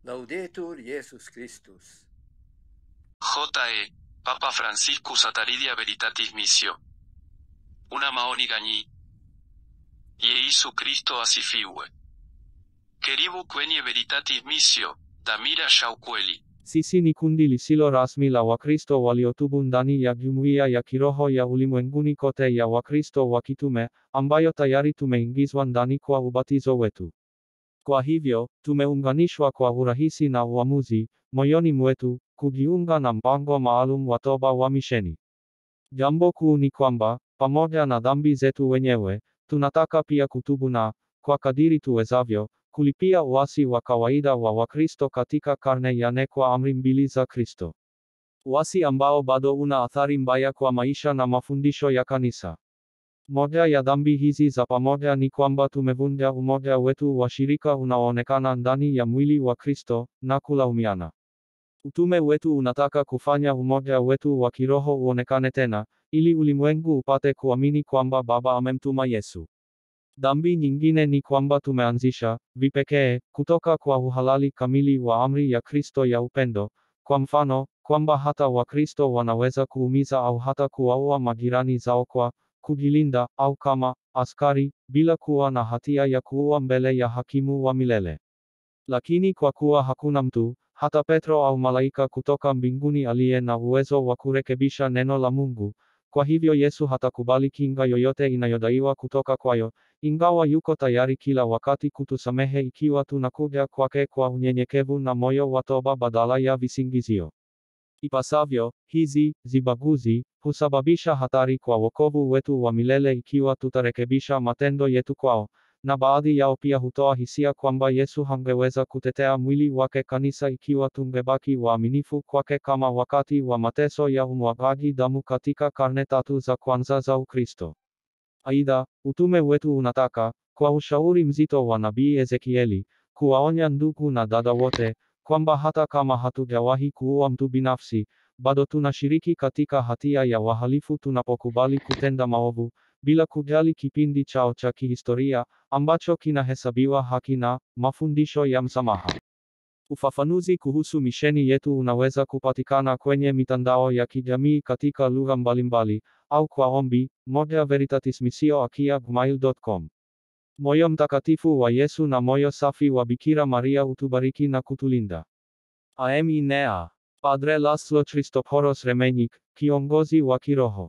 Laudetur Jesus Christus. J.E. Papa Franciscus Ataridia Veritatis Missio. Una maoni gagni. Jesu Cristo asifiwe. Karibu kwenye Veritatis Missio, Dhamira Shaukweli. Sisi ni kundi lisilo rasmi la Wakristo waliotubu ndani ya jumuiya ya kiroho ya ulimwenguni kote ya Wakristo wa kitume, ambayo tayari tumeingizwa ndani kwa ubatizo wetu. Kwa hivyo, tumeunganishwa kwa urahisi na uamuzi, moyoni mwetu, kujiunga na mpango maalum wa toba wa misheni. Jambo kuu ni kwamba, pamoja na dhambi zetu wenyewe, tunataka pia kutubu na, kwa kadiri tuwezavyo, kulipia uasi wa kawaida wa Wakristo katika karne ya nne kwa amri mbili za Kristo. Uasi ambao bado una athari mbaya kwa maisha na mafundisho ya kanisa. Moja ya dhambi hizi za pamoja ni kwamba tumevunja umoja wetu wa shirika unaoonekana ndani ya mwili wa Kristo, na kulaumiana. Utume wetu unataka kufanya umoja wetu wa kiroho uonekane tena, ili ulimwengu upate kuamini kwamba Baba amemtuma Yesu. Dhambi nyingine ni kwamba tumeanzisha, vipekee, kutoka kwa uhalali kamili wa amri ya Kristo ya upendo, kwa mfano, kwamba hata Wakristo wanaweza kuumiza au hata kuwaua majirani zao kwa kujilinda, au kama askari, bila kuwa na hatia ya kuua mbele ya hakimu wa milele. Lakini kwa kuwa hakuna mtu, hata Petro au malaika kutoka mbinguni aliye na uwezo wa kurekebisha neno la Mungu, kwa hivyo Yesu hatakubali kinga yoyote inayodaiwa kutoka kwayo, ingawa yuko tayari kila wakati kutusamehe ikiwa tunakuja kwake kwa unyenyekevu na moyo wa toba badala ya visingizio. Ipasavyo, hizi zibaguzi husababisha hatari kwa wokovu wetu wa milele ikiwa tutarekebisha matendo yetu kwao, na baadhi yao pia hutoa hisia kwamba Yesu hangeweza kutetea mwili wake kanisa ikiwa tungebaki waaminifu kwake kama wakati wa mateso ya umwagaji damu katika karne tatu za kwanza za Ukristo. Aidha, utume wetu unataka, kwa ushauri mzito wa nabii Ezekieli, kuwaonya ndugu na dada wote, kwamba hata kama hatujawahi kuua mtu binafsi, bado tunashiriki katika hatia ya wahalifu tunapokubali kutenda maovu, bila kujali kipindi chao cha kihistoria, ambacho kinahesabiwa haki na mafundisho ya msamaha. Ufafanuzi kuhusu misheni yetu unaweza kupatikana kwenye mitandao ya kijamii katika lugha mbalimbali, au kwa ombi, veritatismissio@gmail.com. Moyo mtakatifu wa Yesu na moyo safi wa Bikira Maria utubariki na kutulinda. Amina. Padre Laszlo Christophoros Remenik, kiongozi wa kiroho.